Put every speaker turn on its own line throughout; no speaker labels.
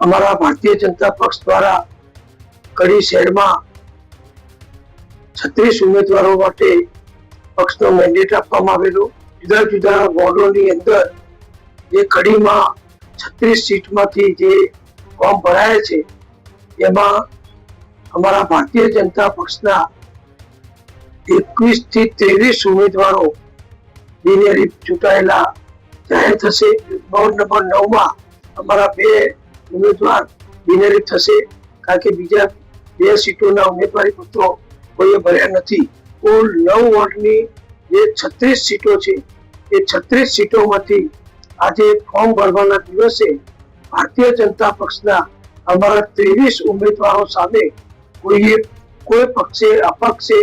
અમારા ભારતીય જનતા પક્ષ દ્વારા કડી શહેરમાં 36 ઉમેદવારો માટે પક્ષનો મેન્ડેટ આપવામાં આવેલો. જુદા જુદા વોર્ડોની અંદર જે કડીમાં 36 સીટમાંથી જે ફોર્મ ભરાયા છે એમાં અમારા ભારતીય જનતા પક્ષના 21 થી 23 ઉમેદવારો બિનહરીફ ચૂંટાયેલા જાહેર થશે. વોર્ડ નંબર 9 માં અમારા 2 ઉમેદવાર બિનહરીફ થશે, કારણ કે બીજા 2 સીટોના ઉમેદવારી પત્રો કોઈએ ભર્યા નથી. કુલ 9 વોર્ડની જે 36 સીટો છે એ 36 સીટોમાંથી આજે ફોર્મ ભરવાના દિવસે ભારતીય જનતા પક્ષના અમારા 23 ઉમેદવારો સામે કોઈ પક્ષે અપક્ષે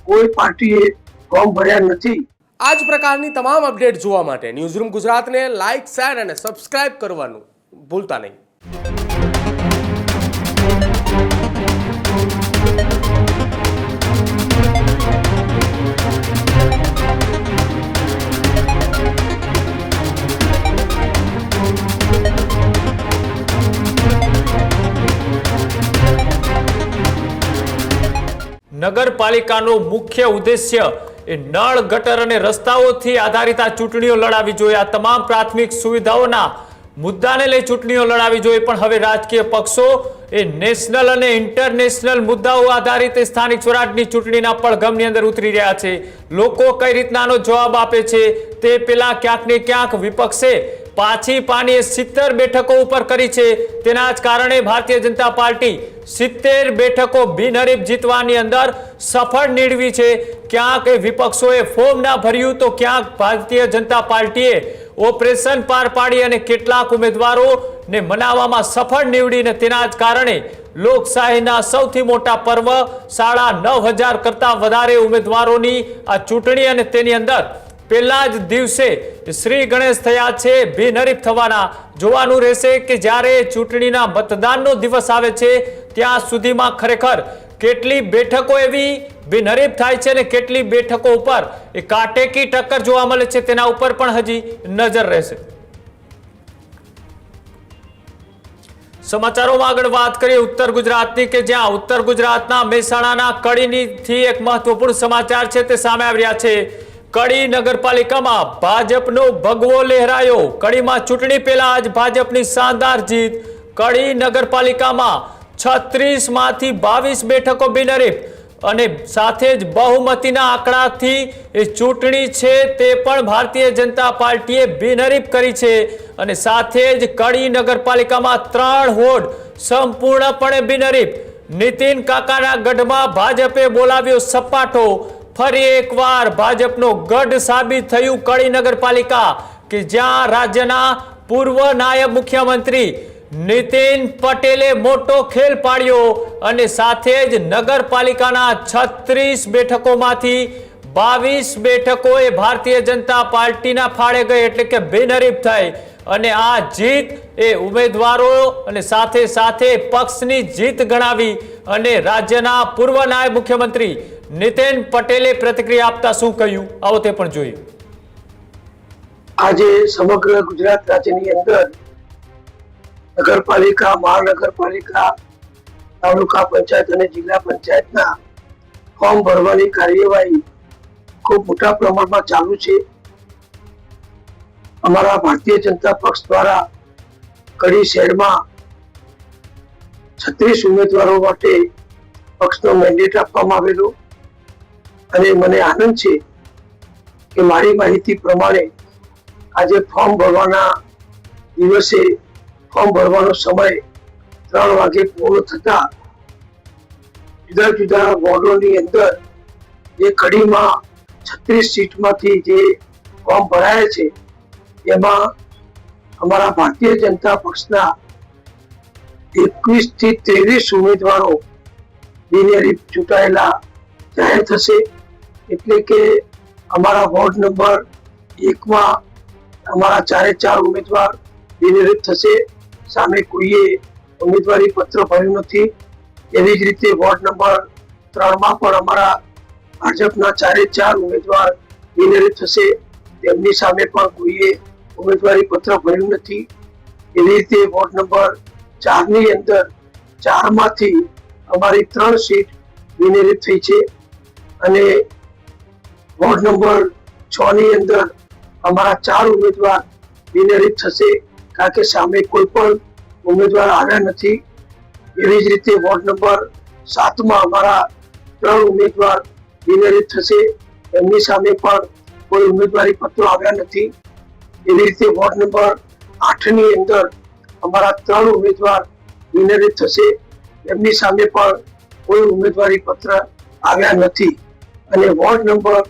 કોઈ પાર્ટીએ ફોર્મ ભર્યા નથી.
આ જ પ્રકારની તમામ અપડેટ જોવા માટે ન્યૂઝરૂમ ગુજરાતને લાઇક, શેર અને સબસ્ક્રાઇબ કરવાનું ભૂલતા નહીં.
નગરપાલિકાનો મુખ્ય ઉદ્દેશ્ય એ નળ, ગટર અને રસ્તાઓથી આધારિત આ ચૂંટણીઓ લડાવી જોઈએ. આ તમામ પ્રાથમિક સુવિધાઓના મુદ્દાને લઈ ચૂંટણીઓ લડાવી જોઈએ. પણ હવે રાજકીય પક્ષો એ નેશનલ અને ઇન્ટરનેશનલ મુદ્દાઓ આધારિત સ્થાનિક સ્વરાજની ચૂંટણીના પડઘમની અંદર ઉતરી રહ્યા છે. લોકો કઈ રીતનાનો જવાબ આપે છે તે પેલા ક્યાંક ને ક્યાંક વિપક્ષે પાછી પાણીએ 70 બેઠકો ઉપર કરી છે. તેના જ કારણે ભારતીય જનતા પાર્ટી 70 બેઠકો બિનહરીફ જીતવાની અંદર સફળ નીવડી છે. ક્યાંક વિપક્ષોએ ફોર્મ ના ભર્યું તો ક્યાંક ભારતીય જનતા પાર્ટીએ ઓપરેશન પાર પાડી અને કેટલાક ઉમેદવારોને મનાવવામાં સફળ નીવડીને તેના જ કારણે લોકશાહીના સૌથી મોટા પર્વ 9,500 કરતા વધારે ઉમેદવારોની આ ચૂંટણી અને તેની અંદર પહેલા જ દિવસે શ્રી ગણેશ થયા છે. બિનહરીફ થવાના જોવાનું રહેશે કે જ્યારે ચૂંટણીના મતદાનનો દિવસ આવે છે ત્યાં સુધીમાં ખરેખર કેટલી બેઠકો એવી બિનહરીફ થાય છે અને કેટલી બેઠકો ઉપર એ કાટેકી ટક્કર જોવા મળે છે તેના ઉપર પણ હજી નજર રહેશે. સમાચારોમાં આગળ વાત કરીએ ઉત્તર ગુજરાતની, કે જ્યાં ઉત્તર ગુજરાતના મહેસાણાના કડીથી એક મહત્વપૂર્ણ સમાચાર છે તે સામે આવી રહ્યા છે. કડી નગરપાલિકામાં ભાજપનો ભગવો લહેરાયો. કડીમાં ચૂંટણી પહેલા જ ભાજપની શાનદાર જીત. કડી નગરપાલિકામાં 36 માંથી 22 બેઠકો બિનહરીફ અને સાથે જ બહુમતીના આંકડાથી એ ચૂંટણી છે તે પણ ભારતીય જનતા પાર્ટીએ બિનહરીફ કરી છે. અને સાથે જ કડી નગરપાલિકામાં 3 વોર્ડ સંપૂર્ણપણે બિનહરીફ. નીતિન કાકાના ગઢમાં ભાજપે બોલાવ્યો સપાટો. ફરી એકવાર ભાજપનો ગઢ સાબિત થયું કડી નગરપાલિકા, કે જ્યાં રાજ્યના પૂર્વ નાયબ મુખ્યમંત્રી નીતિન પટેલે મોટો ખેલ પાડ્યો અને સાથે જ નગરપાલિકાના 36 બેઠકોમાંથી 22 બેઠકો એ ભારતીય જનતા પાર્ટીના ફાળે ગઈ, એટલે કે બિનહરીફ થઈ. અને આ જીત એ ઉમેદવારો અને સાથે સાથે પક્ષની જીત ગણાવી. અને રાજ્યના પૂર્વ નાયબ મુખ્યમંત્રી નીતિન પટેલે પ્રતિક્રિયા આપતા શું કહ્યું આવો તે પણ જોઈએ.
આજે સમગ્ર ગુજરાત રાજ્યની અંદર નગરપાલિકા, મહાનગરપાલિકા, તાલુકા પંચાયત અને જિલ્લા પંચાયતના ફોર્મ ભરવાની કાર્યવાહી ખૂબ મોટા પ્રમાણમાં ચાલુ છે. અમારા ભારતીય જનતા પક્ષ દ્વારા કડી શહેરમાં 36 ઉમેદવારો માટે પક્ષનો મેન્ડેટ આપવામાં આવેલો. અને મને આનંદ છે કે મારી માહિતી પ્રમાણે આજે ફોર્મ ભરવાના દિવસે ફોર્મ ભરવાનો સમય 3 વાગે પૂર્ણ થતા જુદા જુદા વોર્ડોની અંદર જે કડીમાં 36 સીટમાંથી જે ફોર્મ ભરાયા છે એમાં અમારા ભારતીય જનતા પક્ષના 21 થી 23 ઉમેદવારો બિનહરીફ ચૂંટાયેલા જાહેર થશે. એટલે કે અમારા વોર્ડ નંબર 1 માં અમારા 4 ઉમેદવાર બિનહરીફ થશે. સામે કોઈએ ઉમેદવારી પત્ર ભર્યું નથી. એવી જ રીતે વોર્ડ નંબર 3 માં પણ અમારા ભાજપના 4 ઉમેદવાર બિનહરીફ થશે. તેમની સામે પણ કોઈએ ઉમેદવારી પત્ર ભર્યું નથી. એવી રીતે વોર્ડ નંબર 4ની અંદર 4માંથી અમારી 3 સીટ વિનિયોજિત થઈ છે અને વોર્ડ નંબર 6ની અંદર અમારા 4 ઉમેદવાર વિનિયોજિત થશે, કારણ કે સામે કોઈ પણ ઉમેદવાર આવ્યા નથી. એવી જ રીતે વોર્ડ નંબર 7માં અમારા 3 ઉમેદવાર વિનિયોજિત થશે, એમની સામે પણ કોઈ ઉમેદવારી પત્રો આવ્યા નથી. એવી રીતે વોર્ડ નંબર 8ની અંદર અમારા 3 ઉમેદવાર વિનિયોજિત થશે, એમની સામે પણ કોઈ ઉમેદવારી પત્ર આવ્યા નથી. અને વોર્ડ નંબર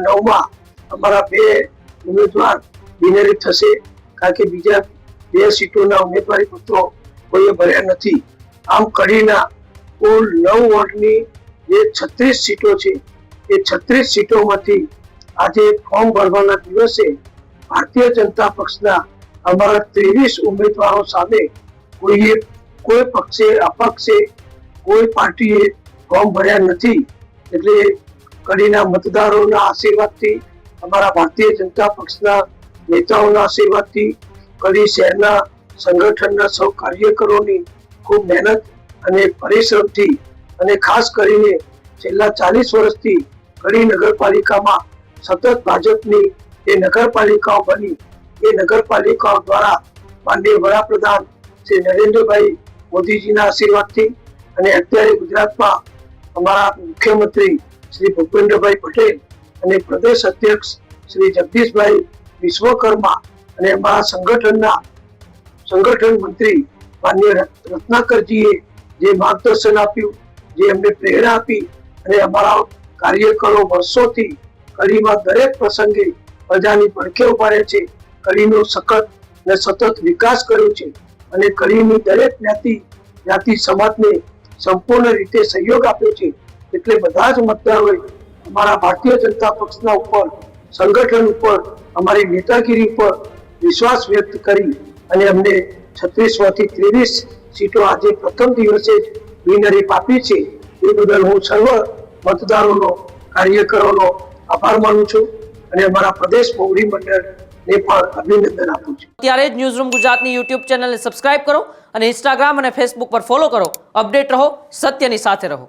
9માં અમારા 2 ઉમેદવાર વિનિયોજિત થશે, કારણ કે બીજા 2 સીટોના ઉમેદવારી પત્રો કોઈએ ભર્યા નથી. આમ કડીના કુલ 9 વોર્ડની જે 36 સીટો છે, એ 36 સીટોમાંથી આજે ફોર્મ ભરવાના દિવસે ભારતીય જનતા પક્ષના અમારા 23 ઉમેદવારો સામે કોઈ પક્ષે અપક્ષે કોઈ પાર્ટીએ ફોર્મ ભર્યા નથી. એટલે કડીના મતદારોના આશીર્વાદથી, અમારા ભારતીય જનતા પક્ષના નેતાઓના આશીર્વાદથી, કડી શહેરના સંગઠનના સૌ કાર્યકરોની ખૂબ મહેનત અને પરિશ્રમથી અને ખાસ કરીને છેલ્લા 40 વર્ષથી કડી નગરપાલિકામાં સતત ભાજપની એ નગરપાલિકાઓ બની, એ નગરપાલિકાઓ દ્વારા માનનીય વડાપ્રધાન શ્રી નરેન્દ્રભાઈ મોદીજીના આશીર્વાદથી અને અત્યારે ગુજરાતમાં અમારા મુખ્યમંત્રી શ્રી ભૂપેન્દ્રભાઈ પટેલ અને પ્રદેશ અધ્યક્ષ શ્રી જગદીશભાઈ વિશ્વકર્મા અને અમારા સંગઠન મંત્રી માનનીય રત્નાકરજીએ જે માર્ગદર્શન આપ્યું, જે અમને પ્રેરણા આપી અને અમારા કાર્યકરો વર્ષોથી કડીમાં દરેક પ્રસંગે પ્રજાની પડખે ઉભા રહે છે, કડીનો સખત અને સતત વિકાસ કર્યો છે અને કડીની દરેક જ્ઞાતિ સમાજને સંપૂર્ણ રીતે સહયોગ આપ્યો છે. એટલે બધા જ મતદારોએ અમારા ભારતીય જનતા પક્ષના ઉપર, સંગઠન ઉપર, અમારી નેતાગીરી ઉપર વિશ્વાસ વ્યક્ત કરી અને અમને 36માંથી 23 સીટો આજે પ્રથમ દિવસે જ બિનહરીફ આપી છે. એ બદલ હું સર્વ મતદારોનો, કાર્યકરોનો આભાર માનું છું અને અમારા પ્રદેશ મોવડી મંડળને પણ અભિનંદન આપું છું.
ત્યારે જ ન્યૂઝરૂમ ગુજરાતની યુટ્યુબ ચેનલને સબસ્ક્રાઇબ કરો અને ઇન્સ્ટાગ્રામ અને ફેસબુક પર ફોલો કરો. અપડેટ રહો, સત્યની સાથે રહો.